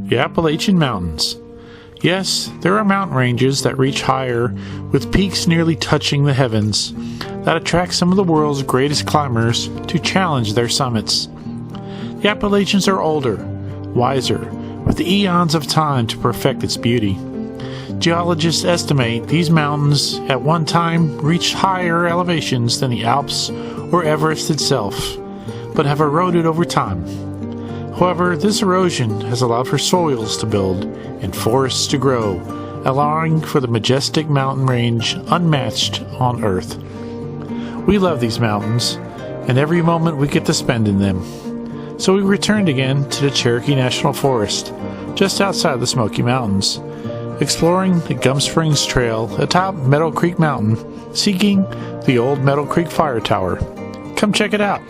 The Appalachian Mountains. Yes, there are mountain ranges that reach higher, with peaks nearly touching the heavens, that attract some of the world's greatest climbers to challenge their summits. The Appalachians are older, wiser, with eons of time to perfect its beauty. Geologists estimate these mountains at one time reached higher elevations than the Alps or Everest itself, but have eroded over time. However, this erosion has allowed for soils to build and forests to grow, allowing for the majestic mountain range unmatched on Earth. We love these mountains, and every moment we get to spend in them. So we returned again to the Cherokee National Forest, just outside the Smoky Mountains, exploring the Gum Springs Trail atop Meadow Creek Mountain, seeking the old Meadow Creek Fire Tower. Come check it out.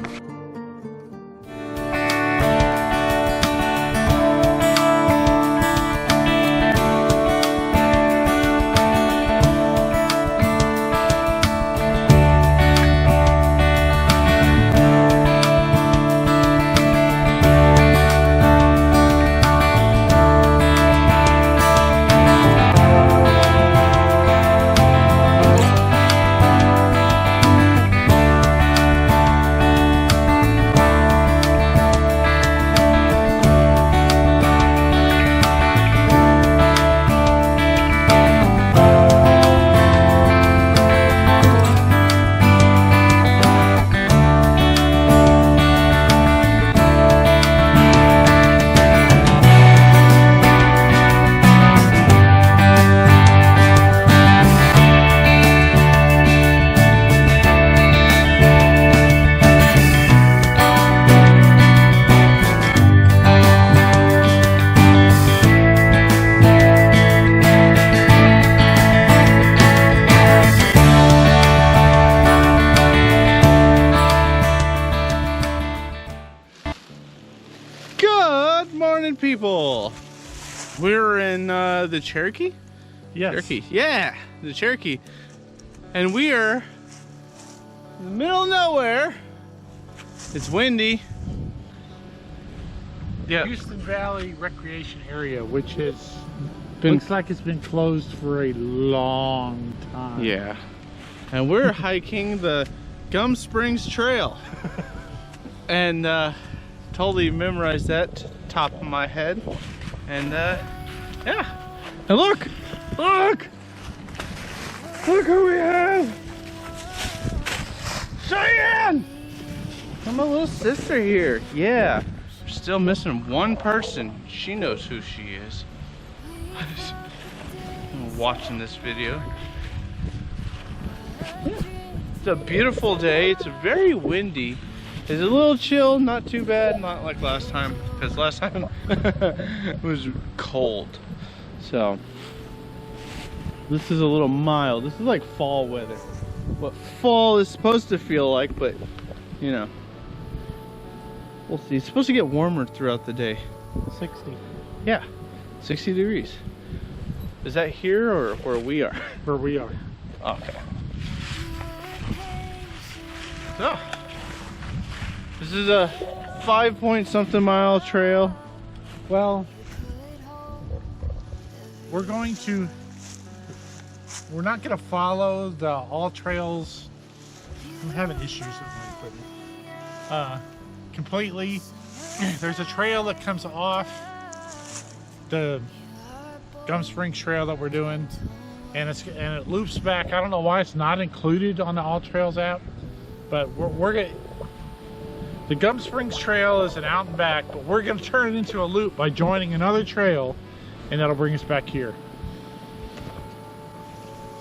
Good morning, people. We're in the Cherokee? Yes. Cherokee. Yeah, the Cherokee. And we are in the middle of nowhere. It's windy. Yeah. Houston Valley Recreation Area, which has Been- looks like it's been closed for a long time. Yeah. And we're hiking the Gum Springs Trail. And totally memorized that top of my head. And yeah. And look who we have. Cheyenne! And my little sister here. Yeah. We're still missing one person. She knows who she is. I'm watching this video. It's a beautiful day. It's very windy. It's a little chill, not too bad, not like last time, because last time it was cold. So this is a little mild. This is like fall weather. What fall is supposed to feel like, but you know, we'll see. It's supposed to get warmer throughout the day. 60. Yeah, 60 degrees. Is that here or where we are? Where we are. Okay. So, this is a 5-point-something mile trail. Well, we're not going to follow the all trails. I'm having issues with my equipment. Completely. There's a trail that comes off the Gum Springs Trail that we're doing, and it loops back. I don't know why it's not included on the All Trails app, but we're gonna. The Gum Springs Trail is an out and back, but we're gonna turn it into a loop by joining another trail, and that'll bring us back here.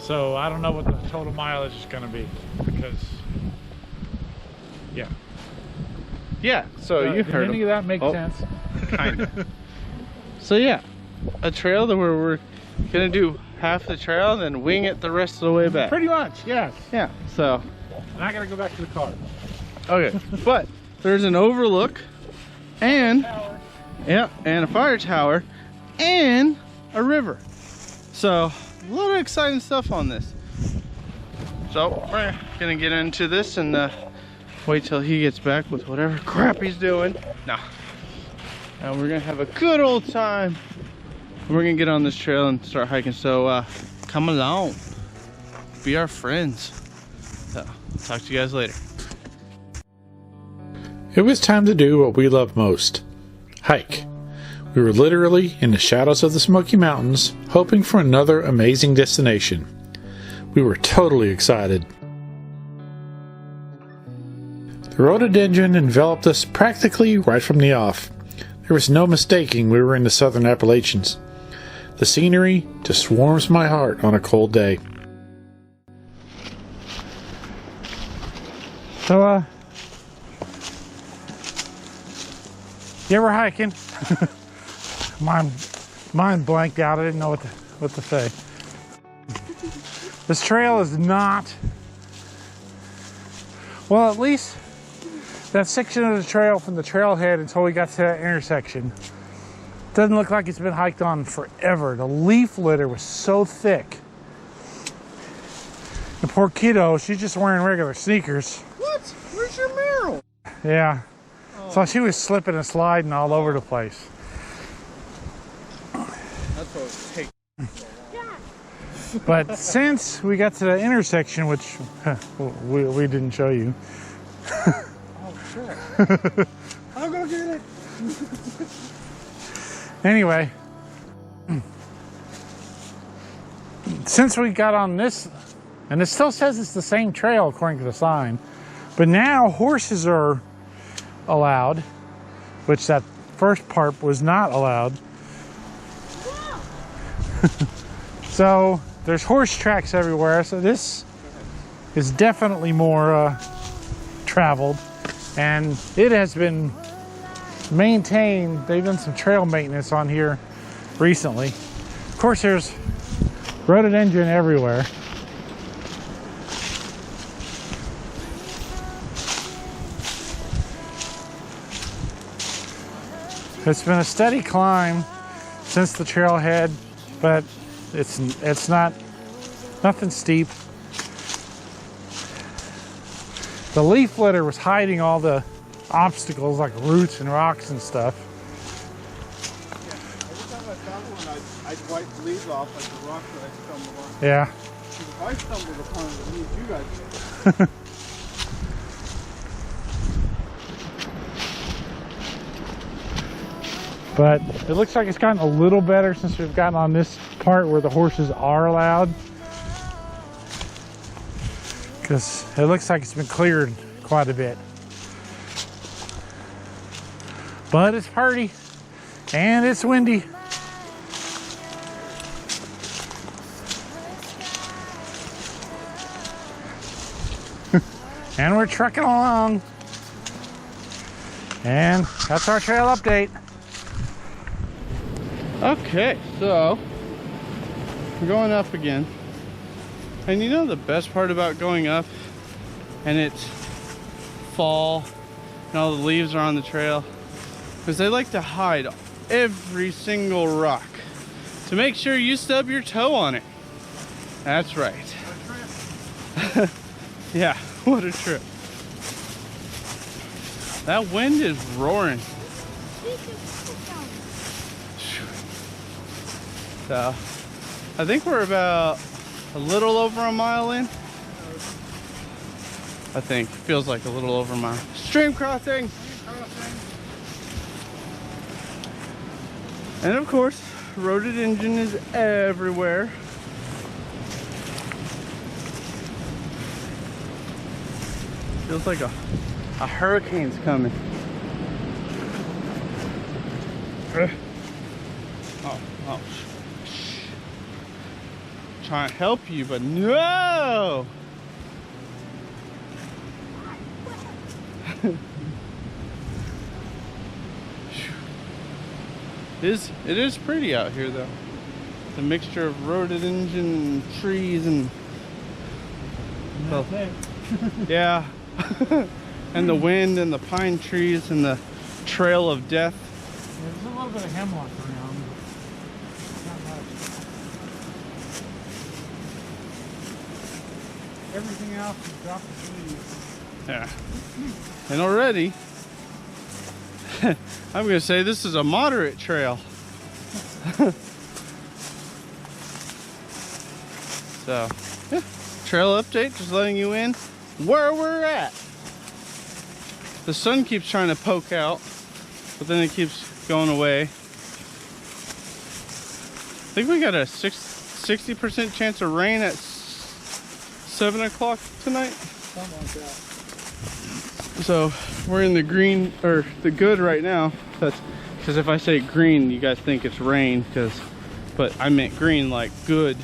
So I don't know what the total mileage is gonna be, because yeah. Yeah, so you Did heard any him. of that make sense? Kind of. So yeah, a trail that where we're gonna do half the trail and then wing it the rest of the way back. Pretty much, yes. Yeah, so. And I gotta go back to the car. Okay, but there's an overlook and yeah, and a fire tower and a river. So a lot of exciting stuff on this. So we're gonna get into this and wait till he gets back with whatever crap he's doing. No. and we're gonna have a good old time. We're gonna get on this trail and start hiking, so come along, be our friends. So talk to you guys later. It was time to do what we love most, hike. We were literally in the shadows of the Smoky Mountains, hoping for another amazing destination. We were totally excited. The rhododendron enveloped us practically right from the off. There was no mistaking we were in the southern Appalachians. The scenery just warms my heart on a cold day. So, you ever hiking? Mine blanked out. I didn't know what to say. This trail is not, well, at least that section of the trail from the trailhead until we got to that intersection doesn't look like it's been hiked on forever. The leaf litter was so thick. The poor kiddo, she's just wearing regular sneakers. What? Where's your Meryl? Yeah. Oh. So she was slipping and sliding all over the place. That's what it takes. But since we got to the intersection, which we didn't show you. Oh, sure. I'll go get it. Anyway, since we got on this, and it still says it's the same trail according to the sign, but now horses are allowed, which that first part was not allowed. So there's horse tracks everywhere, so this is definitely more traveled, and it has been maintained. They've done some trail maintenance on here recently. Of course, there's rhododendron everywhere. It's been a steady climb since the trailhead, but it's not nothing steep. The leaf litter was hiding all the obstacles like roots and rocks and stuff. Yeah, every time I found one, I'd wipe the leaves off like the rock that I stumbled on. Yeah. If I stumbled upon it, it means you guys did. But it looks like it's gotten a little better since we've gotten on this part where the horses are allowed. Because it looks like it's been cleared quite a bit. But it's party and it's windy. And we're trucking along. And that's our trail update. Okay, so we're going up again. And you know the best part about going up and it's fall and all the leaves are on the trail? Because they like to hide every single rock to make sure you stub your toe on it. That's right. Yeah, what a trip. That wind is roaring. So, I think we're about a little over a mile in. I think, feels like a little over a mile. Stream crossing! And of course, rhododendron is everywhere. Feels like a hurricane's coming. Oh. Trying to help you, but no! It is pretty out here though. It's a mixture of rhododendron and trees and well, yeah. And the wind and the pine trees and the trail of death. Yeah, there's a little bit of hemlock around. Everything else is dropping leaves. Yeah. And already I'm gonna say this is a moderate trail. So, yeah, trail update, just letting you in where we're at. The sun keeps trying to poke out, but then it keeps going away. I think we got a 60% chance of rain at 7 o'clock tonight. Something like that. So we're in the green, or the good right now. That's because if I say green, you guys think it's rain, but I meant green like good.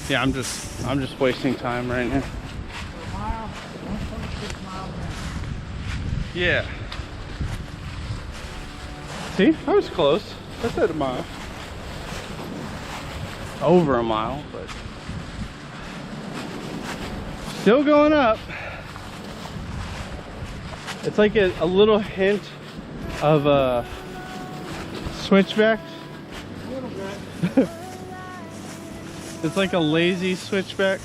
Yeah, I'm just wasting time right now. For a mile, 1.6 miles in. Yeah. See, I was close. I said a mile. Over a mile, but still going up. It's like a little hint of switchbacks. A little bit. It's like a lazy switchback.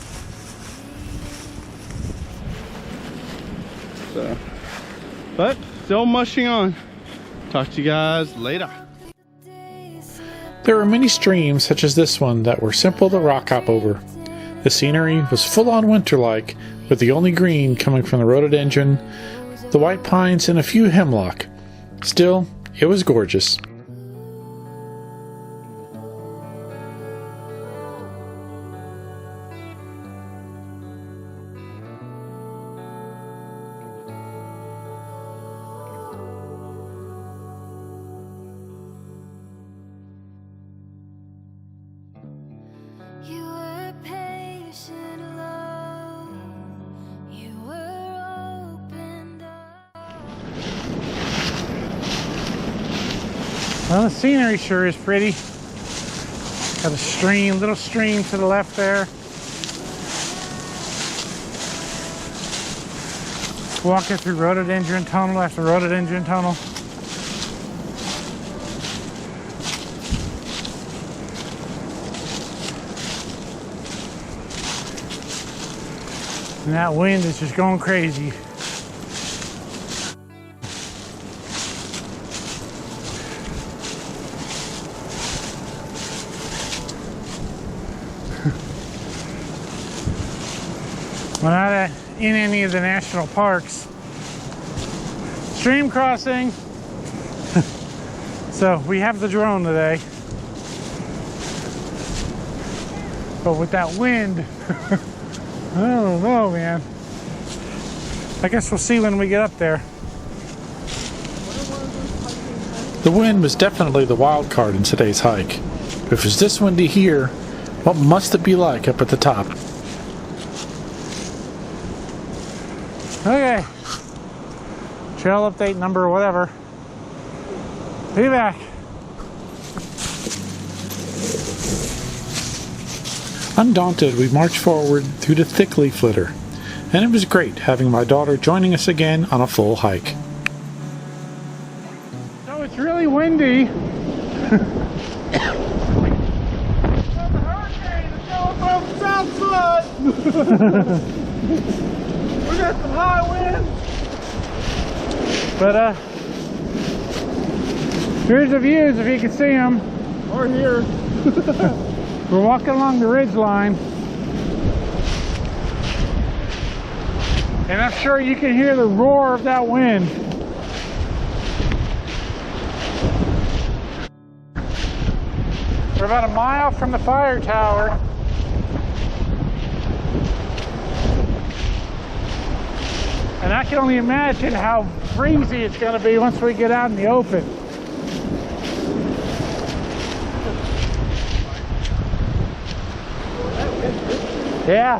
So, but still mushing on. Talk to you guys later. There were many streams such as this one that were simple to rock hop over. The scenery was full on winter-like, with the only green coming from the rhododendron, the white pines, and a few hemlock. Still, it was gorgeous. You were patient, love. You were opened up. Well, the scenery sure is pretty. Got a stream, little stream to the left there. Walking through rhododendron tunnel after rhododendron tunnel. And that wind is just going crazy. We're not in any of the national parks. Stream crossing. So we have the drone today. But with that wind, I don't know, man. I guess we'll see when we get up there. The wind was definitely the wild card in today's hike. If it was this windy here, what must it be like up at the top? Okay. Trail update number whatever. Be back. Undaunted, we marched forward through the thick leaf litter, and it was great having my daughter joining us again on a full hike. So it's really windy. There's a hurricane that's going from the south side. We got some high winds. But here's the views if you can see them. Or here. We're walking along the ridge line. And I'm sure you can hear the roar of that wind. We're about a mile from the fire tower. And I can only imagine how breezy it's going to be once we get out in the open. Yeah.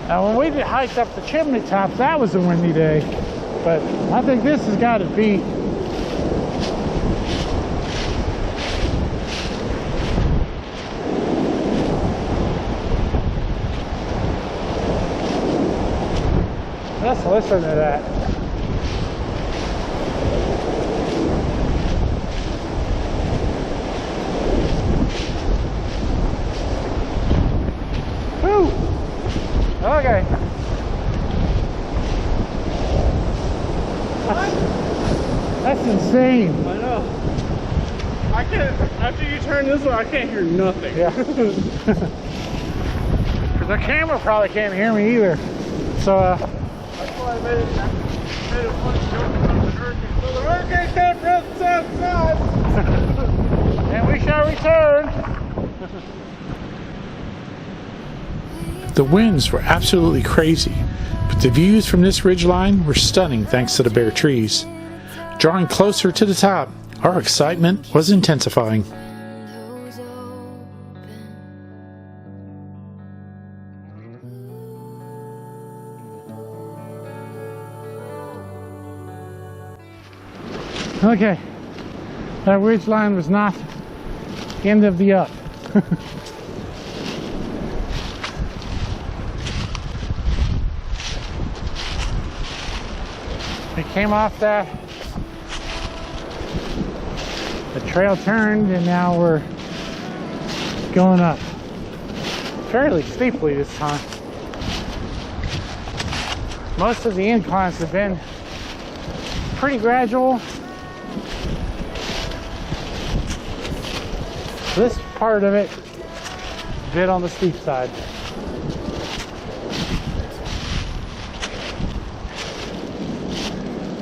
Now when we hiked up the chimney tops, that was a windy day. But I think this has got to be. Let's listen to that. Woo! Okay. What? mean. I know. I can't, after you turn this one, I can't hear nothing. Yeah. Because the camera probably can't hear me either. So, That's why I made a funny joke about the hurricane. So the hurricane came from the south side. and we shall return. The winds were absolutely crazy, but the views from this ridgeline were stunning thanks to the bare trees. Drawing closer to the top, our excitement was intensifying. Windows open. Okay. That ridge line was not the end of the up. We came off that. The trail turned and now we're going up. Fairly steeply this time. Most of the inclines have been pretty gradual. This part of it, a bit on the steep side.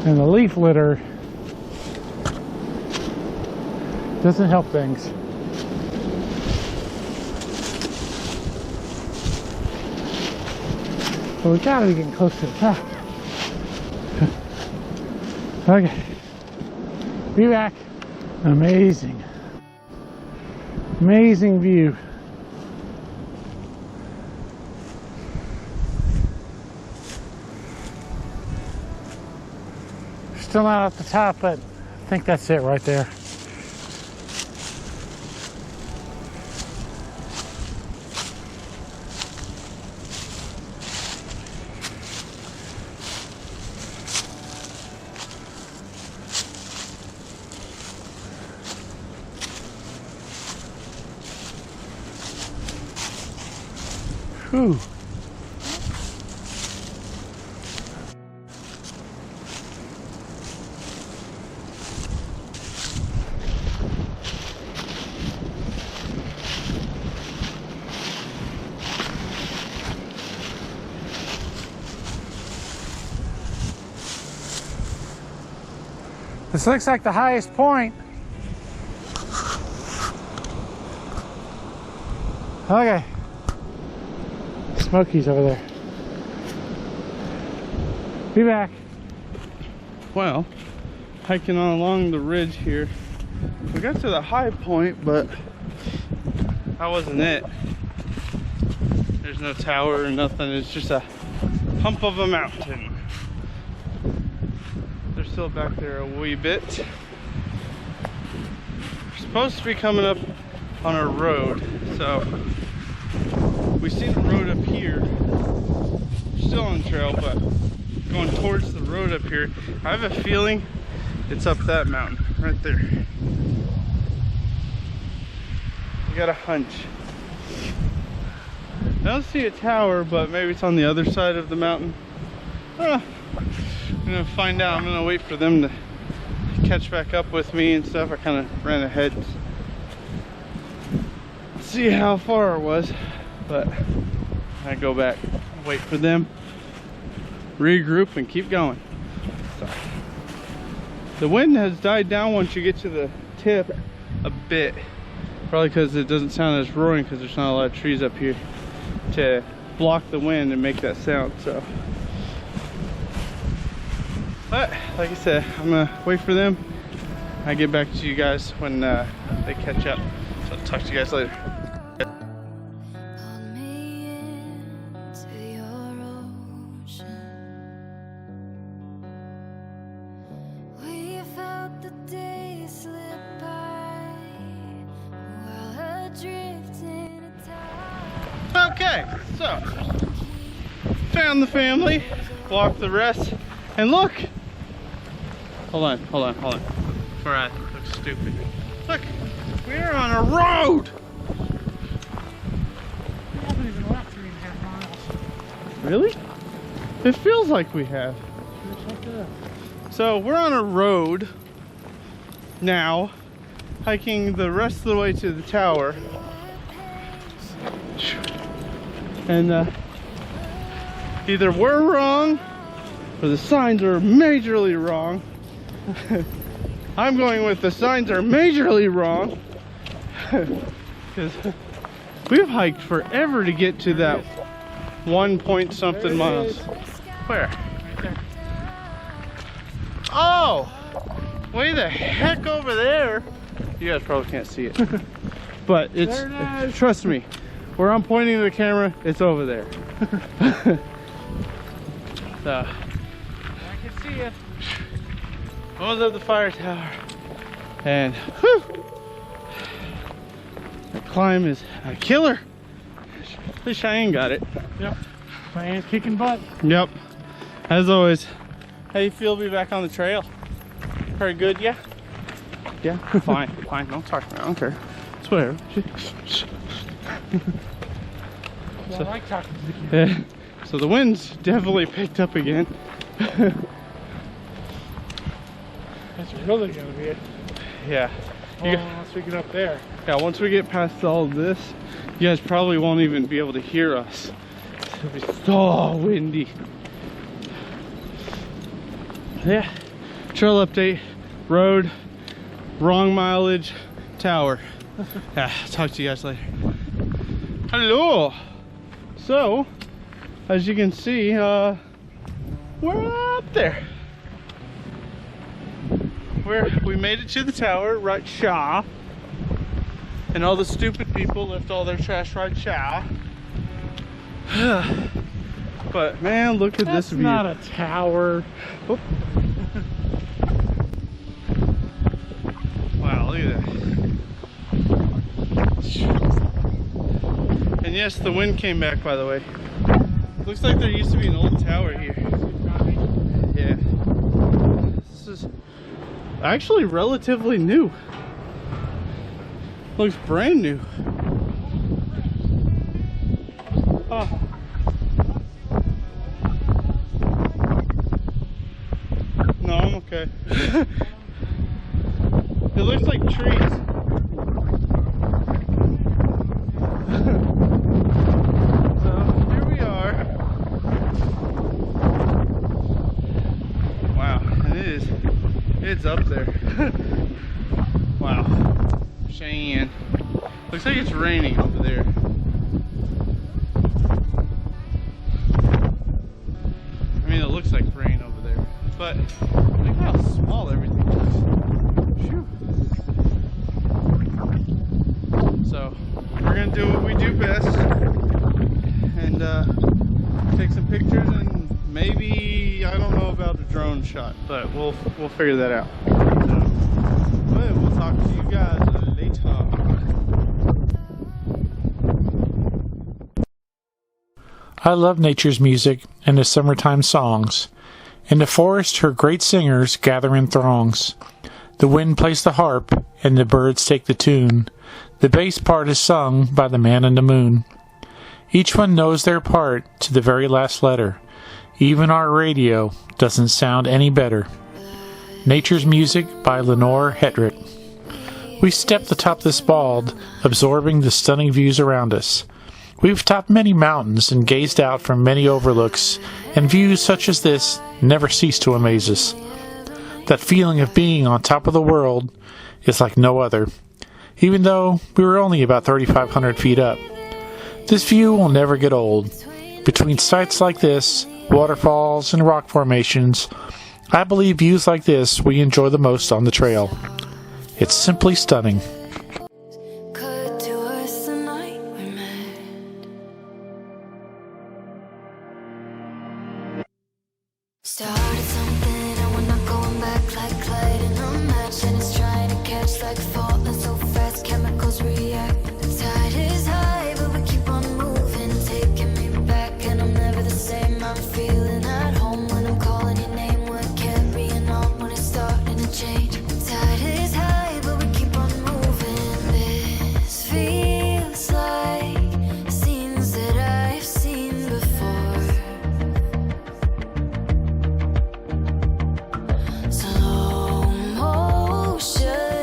And the leaf litter doesn't help things. But we gotta be getting close to the top. Okay. Be back. Amazing. Amazing view. Still not at the top, but I think that's it right there. Whew. This looks like the highest point. Okay. Smokies over there. Be back. Well, hiking on along the ridge here. We got to the high point, but that wasn't it. There's no tower or nothing. It's just a hump of a mountain. They're still back there a wee bit. We're supposed to be coming up on a road, so we see the road up here. We're still on the trail, but going towards the road up here. I have a feeling it's up that mountain right there. I got a hunch. I don't see a tower, but maybe it's on the other side of the mountain. I don't know. I'm gonna find out. I'm gonna wait for them to catch back up with me and stuff. I kind of ran ahead. See how far it was, but I go back, wait for them, regroup, and keep going. So, the wind has died down once you get to the tip a bit, probably because it doesn't sound as roaring because there's not a lot of trees up here to block the wind and make that sound. So, but like I said, I'm gonna wait for them. I get back to you guys when they catch up. So I'll talk to you guys later. Pulled me into your ocean. We felt the days slip by while adrift in a tide. Okay, so found the family, walked the rest, and look. Hold on. Before I look stupid. Look, we're on a road. We haven't even left 3.5 miles. Really? It feels like we have. So we're on a road now hiking the rest of the way to the tower. And either we're wrong or the signs are majorly wrong. I'm going with the signs are majorly wrong. Because we've hiked forever to get to that 1 point something miles. Where? Right there. Oh! Way the heck over there! You guys probably can't see it. But it's, There it is. trust me, where I'm pointing the camera, it's over there. So, I can see it. I was at the fire tower. And, whew! The climb is a killer. At least Cheyenne got it. Yep. Cheyenne's kicking butt. Yep. As always, how you feel to be back on the trail? Very good, yeah? Yeah? Fine, fine. Don't talk to me. I don't care. It's whatever. I like talking to you. Yeah. So the wind's definitely picked up again. That's really gonna be it. Yeah. Oh, once we get up there. Yeah, once we get past all of this, you guys probably won't even be able to hear us. It'll be so windy. Yeah. Trail update, road, wrong mileage, tower. Yeah, talk to you guys later. Hello. So, as you can see, we're up there. We made it to the tower, right sha. And all the stupid people left all their trash right sha. But man, look at That's this view. not a tower. Oop. Wow, look at that. And yes, the wind came back, by the way. Looks like there used to be an old tower here. Yeah. This is actually relatively new. Looks brand new. Oh. No, I'm okay. It looks like trees. So here we are. Wow, and it's up there. Wow. Cheyenne. Looks like it's raining over there. I mean, it looks like rain over there, but look how small everything is. Phew. So we're gonna do what we do best and take some pictures, and maybe, I don't know about a drone shot, but we'll figure that out. But we'll talk to you guys later. I love nature's music and the summertime songs. In the forest, her great singers gather in throngs. The wind plays the harp, and the birds take the tune. The bass part is sung by the man in the moon. Each one knows their part to the very last letter. Even our radio doesn't sound any better. Nature's Music by Lenore Hetrick. We stepped atop this bald, absorbing the stunning views around us. We've topped many mountains and gazed out from many overlooks, and views such as this never cease to amaze us. That feeling of being on top of the world is like no other, even though we were only about 3,500 feet up. This view will never get old. Between sites like this, waterfalls, and rock formations, I believe views like this we enjoy the most on the trail. It's simply stunning. Cut to us the night we met. Started something and we're not going back, like lighting a match, and it's trying to catch like falling so fast, chemicals react. The tide is high, but we keep on moving, taking me back, and I'm never the same. I'm feeling at home when I'm calling your name. We're carrying on when it's starting to change. The tide is high, but we keep on moving. This feels like scenes that I've seen before. Slow motion.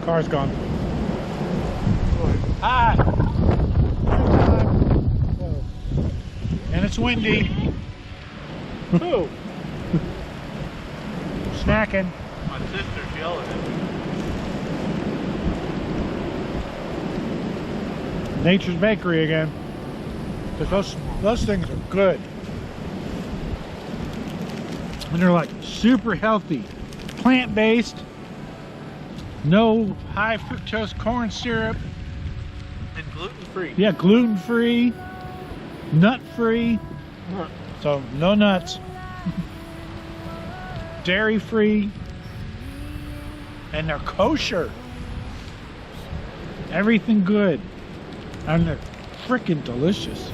Car's gone. Hi. And it's windy. Who? Snacking. My sister's yelling at me. Nature's Bakery again. Because those things are good. And they're like super healthy. Plant-based. No high fructose corn syrup. And gluten-free. Yeah, gluten-free. Nut-free. So no nuts. Dairy-free. And they're kosher. Everything good. And they're freaking delicious.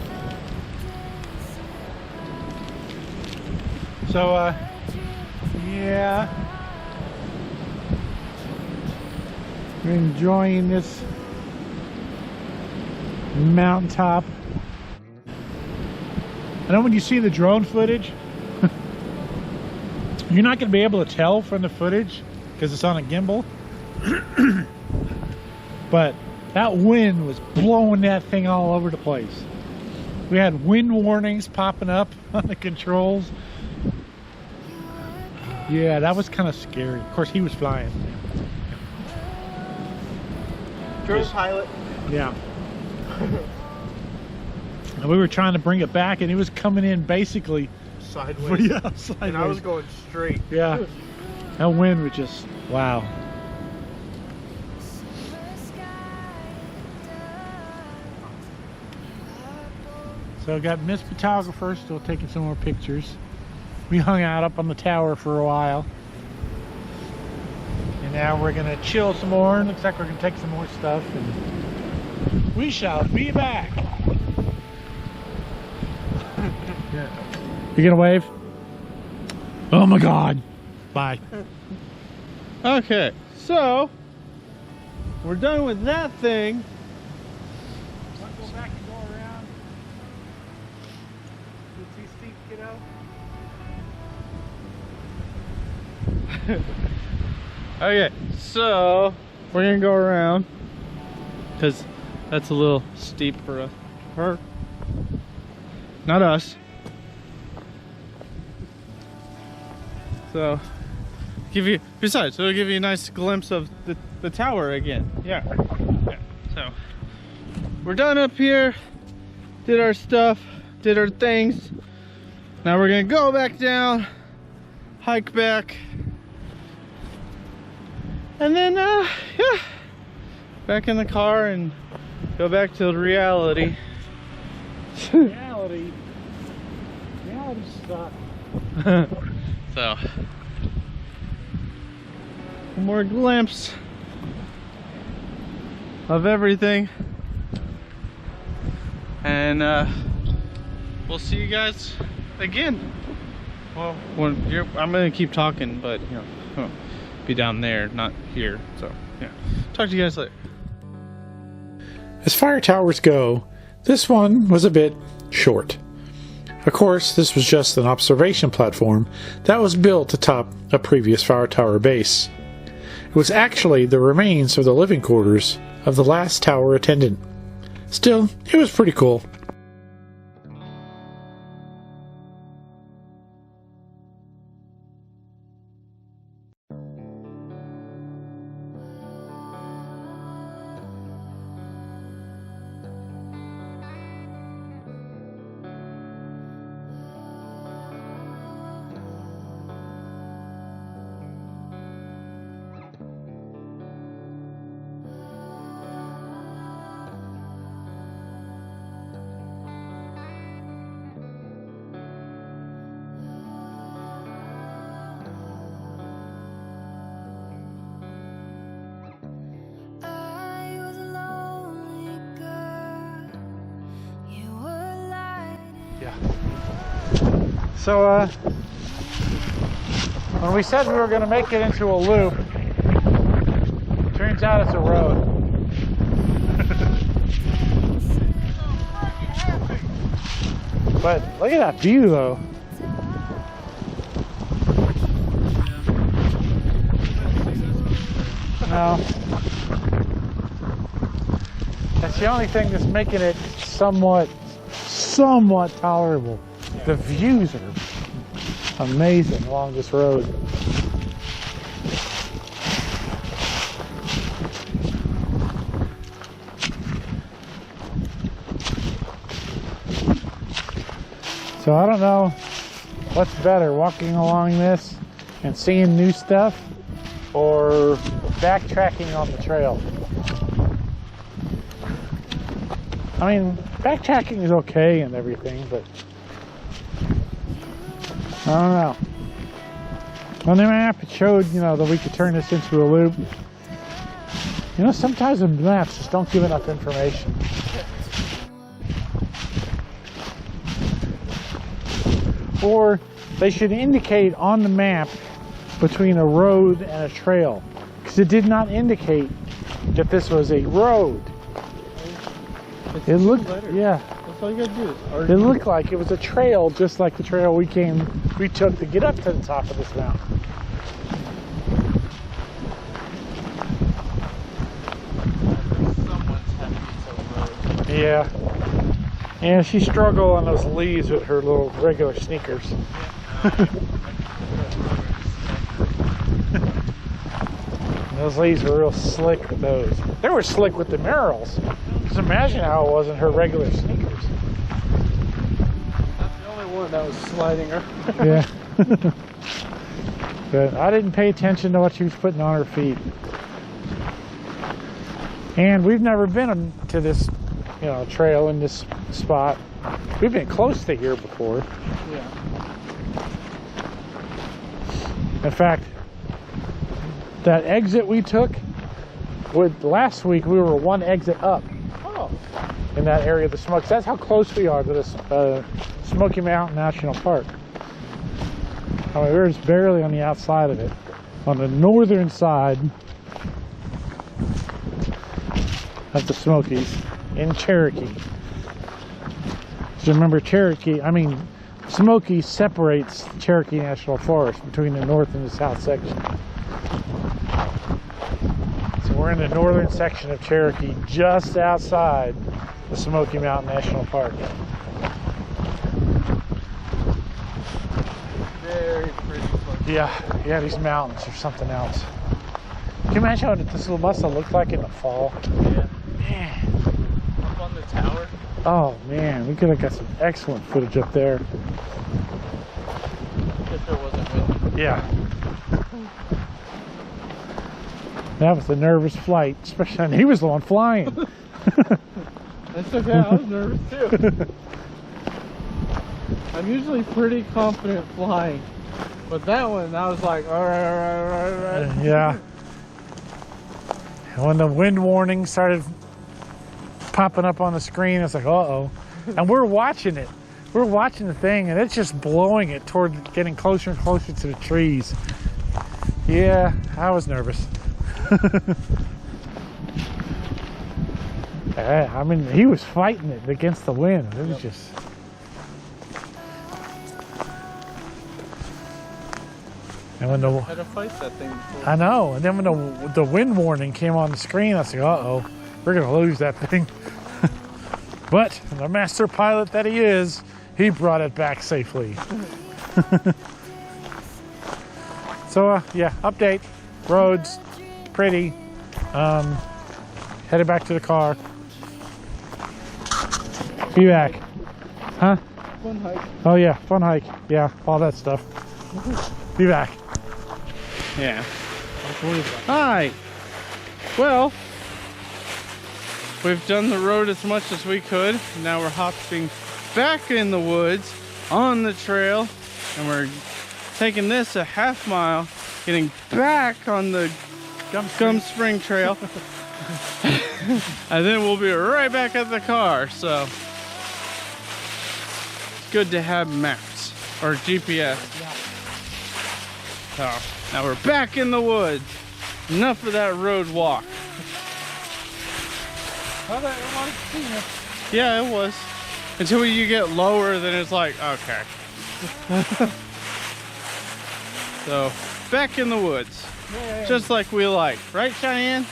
So, yeah. We're enjoying this mountaintop. I know when you see the drone footage, you're not going to be able to tell from the footage because it's on a gimbal. But that wind was blowing that thing all over the place. We had wind warnings popping up on the controls. Yeah, that was kind of scary. Of course, he was flying. Drone pilot. Yeah. And we were trying to bring it back, and it was coming in basically Sideways. yeah, sideways. And I was going straight. Yeah. That wind was just, wow. So I got Miss Photographer still taking some more pictures. We hung out up on the tower for a while. And now we're gonna chill some more, and looks like we're gonna take some more stuff, and we shall be back. Yeah. You gonna wave? Oh my God. Bye. Okay, so we're done with that thing. Want to go back and go around? You too steep, kiddo? Okay, so we're gonna go around because that's a little steep for her, not us. So besides, it'll give you a nice glimpse of the tower again. Yeah. So we're done up here, did our stuff, did our things. Now we're gonna go back down, hike back, and then yeah, back in the car and go back to reality. Reality sucks. So, one more glimpse of everything, and we'll see you guys again. Well, I'm gonna keep talking, but you know, I'll be down there, not here. So, yeah, talk to you guys later. As fire towers go, this one was a bit short. Of course, this was just an observation platform that was built atop a previous fire tower base. It was actually the remains of the living quarters of the last tower attendant. Still, it was pretty cool. I was a lonely girl. You were lighting. Yeah. So, when we said we were going to make it into a loop, turns out it's a road. But look at that view, though. No. That's the only thing that's making it somewhat tolerable. The views are amazing along this road. So I don't know what's better, walking along this and seeing new stuff, or backtracking on the trail. I mean, backtracking is okay and everything, but I don't know. On the map it showed, you know, that we could turn this into a loop. You know, sometimes the maps just don't give enough information. Or they should indicate on the map between a road and a trail, because it did not indicate that this was a road. It looked, yeah. That's all you gotta do. It looked like it was a trail, just like the trail we took to get up to the top of this mountain. Someone's having some road. Yeah. And she struggled on those leaves with her little regular sneakers. Those leaves were real slick with those. They were slick with the Merrills. Just imagine how it was in her regular sneakers. That's the only one that was sliding her. Yeah. But I didn't pay attention to what she was putting on her feet. And we've never been to this, you know, trail in this spot. We've been close to here before. Yeah. In fact, that exit we took, last week we were one exit up. Oh. In that area of the Smokies. That's how close we are to this Smoky Mountain National Park. I mean, we're just barely on the outside of it, on the northern side of the Smokies in Cherokee. So remember, Smokies separates Cherokee National Forest between the north and the south section. So we're in the northern section of Cherokee, just outside the Smoky Mountain National Park. Very pretty place. Yeah, these mountains are something else. Can you imagine what this must have looked like in the fall? Yeah. Man. Up on the tower. Oh man, we could have got some excellent footage up there. If it wasn't windy. Yeah. That was a nervous flight, especially, and he was the one flying. That's okay, I was nervous too. I'm usually pretty confident flying, but that one, I was like, all right. Yeah. And when the wind warning started popping up on the screen, it's like, uh-oh. And we're watching it. We're watching the thing, and it's just blowing it toward getting closer and closer to the trees. Yeah, I was nervous. I mean, he was fighting it against the wind. It was just... And when I had to fight that thing before. I know, and then when the wind warning came on the screen, I was like, uh-oh, we're gonna lose that thing. But the master pilot that he is, he brought it back safely. So yeah, update, roads, pretty, headed back to the car. Be back. Huh? Fun hike. Oh yeah, fun hike. Yeah, all that stuff. Be back. Yeah. Hi. Well, we've done the road as much as we could. Now we're hopping back in the woods on the trail, and we're taking this a half mile, getting back on the Gum Spring Trail. And then we'll be right back at the car. So it's good to have maps or GPS. So now we're back in the woods. Enough of that road walk. Yeah, it was. Until you get lower, then it's like, okay. So, back in the woods. Yay. Just like we like. Right, Cheyenne?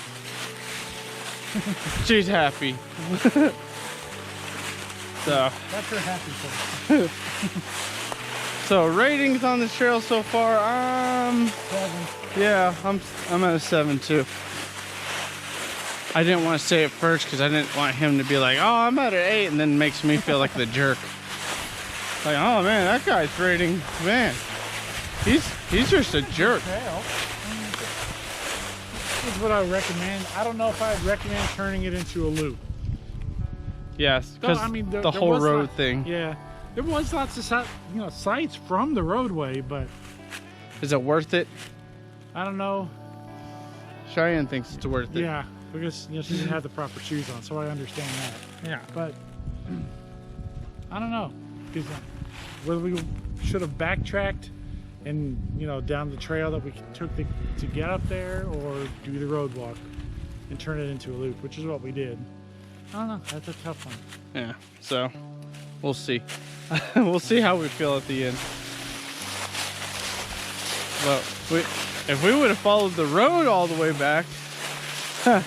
She's happy. So That's her happy face. so ratings on this trail so far, 7. yeah, I'm at a 7 too. I didn't want to say it first because I didn't want him to be like, oh, I'm at an 8, and then makes me feel like the jerk. Like, oh man, that guy's rating, man, he's just a jerk. Trail. This is what I recommend. I don't know if I'd recommend turning it into a loop. Yes, because there the whole was road thing. Yeah, there was lots of sights from the roadway, but Is it worth it? I don't know. Cheyenne thinks it's worth it. Yeah, because she didn't have the proper shoes on, so I understand that. Yeah. But I don't know, because whether we should have backtracked and down the trail that we took to get up there, or do the road walk and turn it into a loop, which is what we did. I don't know. That's a tough one. Yeah. So we'll see. We'll see how we feel at the end. But if we would have followed the road all the way back, yeah.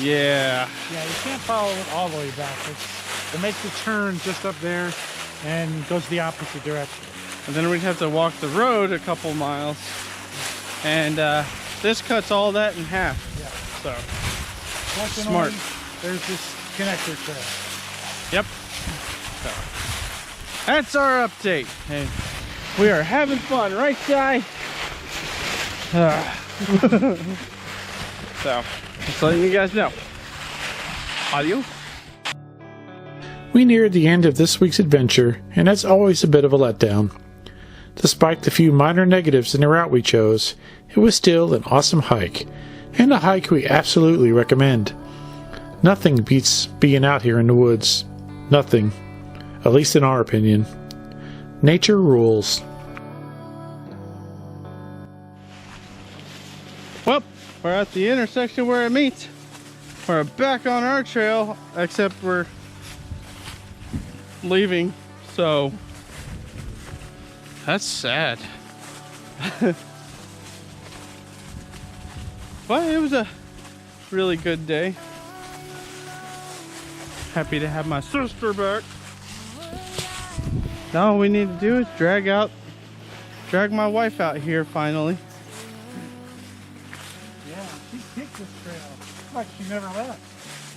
Yeah, you can't follow it all the way back. It makes the turn just up there and goes the opposite direction. And then we'd have to walk the road a couple miles. And this cuts all that in half. Yeah. So Fortunately, smart. there's this connector trail. Yep. So that's our update. And we are having fun, right, Shy? So just letting you guys know. Adios. We neared the end of this week's adventure, and that's always a bit of a letdown. Despite the few minor negatives in the route we chose, it was still an awesome hike, and a hike we absolutely recommend. Nothing beats being out here in the woods. Nothing. At least in our opinion. Nature rules. Well, we're at the intersection where it meets. We're back on our trail, except we're leaving, so that's sad. But it was a really good day. Happy to have my sister back. Now all we need to do is drag my wife out here finally. Yeah, she picked this trail. It's like she never left.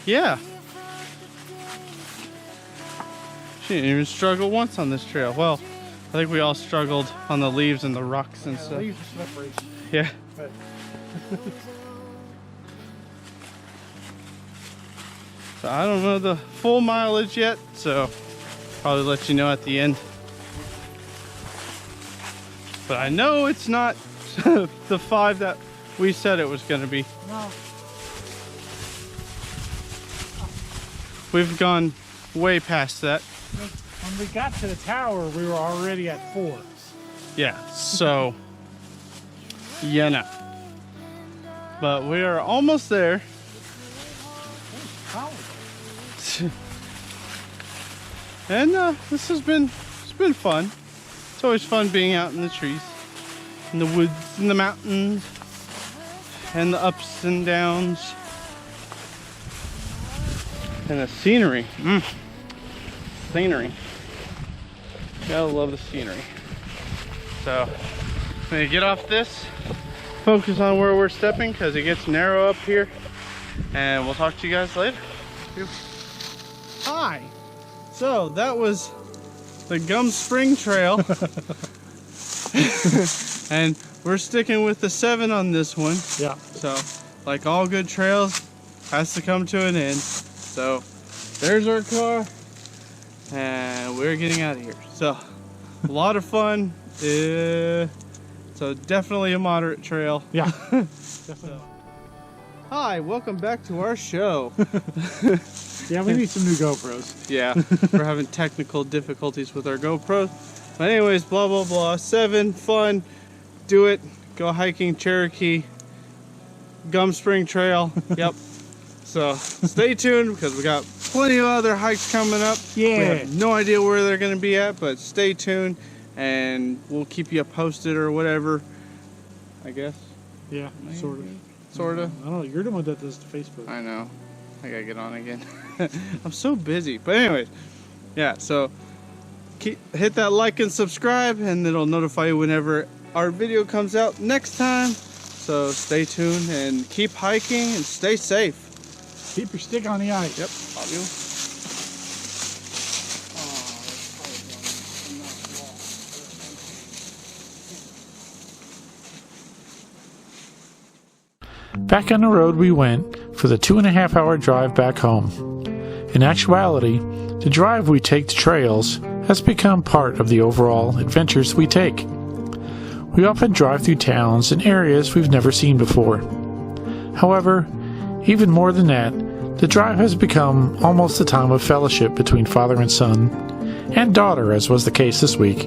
Yeah. She didn't even struggle once on this trail. Well, I think we all struggled on the leaves and the rocks and The stuff. leaves are slippery. Yeah. But So I don't know the full mileage yet, so probably let you know at the end. But I know it's not the 5 that we said it was going to be. no, We've gone way past that. when we got to the tower, we were already at 4. Yeah, so yeah, no. But we are almost there. And this has been fun. It's always fun being out in the trees, in the woods, in the mountains, and the ups and downs, and the scenery. Scenery. Gotta love the scenery. So I'm gonna get off this, focus on where we're stepping because it gets narrow up here, and we'll talk to you guys later. Hi. So that was the Gum Spring Trail. And we're sticking with the 7 on this one. Yeah. So like all good trails, has to come to an end. So there's our car and we're getting out of here. So a lot of fun. So definitely a moderate trail. Yeah. Definitely. Hi, welcome back to our show. Yeah, we need some new GoPros. Yeah, we're having technical difficulties with our GoPro. But anyways, blah, blah, blah. 7, fun, do it. Go hiking, Cherokee, Gum Spring Trail. Yep. So stay tuned because we got plenty of other hikes coming up. Yeah. We have no idea where they're going to be at, but stay tuned and we'll keep you posted or whatever, I guess. Yeah, sort of. Sort of. I don't know. You're the one that does the Facebook. I know. I gotta get on again. I'm so busy. But anyways, yeah, so hit that like and subscribe, and it'll notify you whenever our video comes out next time. So stay tuned and keep hiking and stay safe. Keep your stick on the ice. Yep, love you. Back on the road we went for the 2.5-hour drive back home. In actuality, the drive we take to trails has become part of the overall adventures we take. We often drive through towns and areas we've never seen before. However, even more than that, the drive has become almost a time of fellowship between father and son, and daughter, as was the case this week.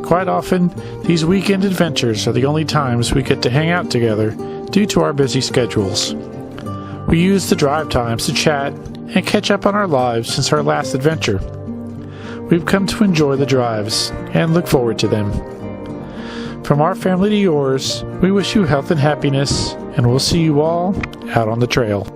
Quite often, these weekend adventures are the only times we get to hang out together due to our busy schedules. We use the drive times to chat and catch up on our lives since our last adventure. We've come to enjoy the drives and look forward to them. From our family to yours, we wish you health and happiness, and we'll see you all out on the trail.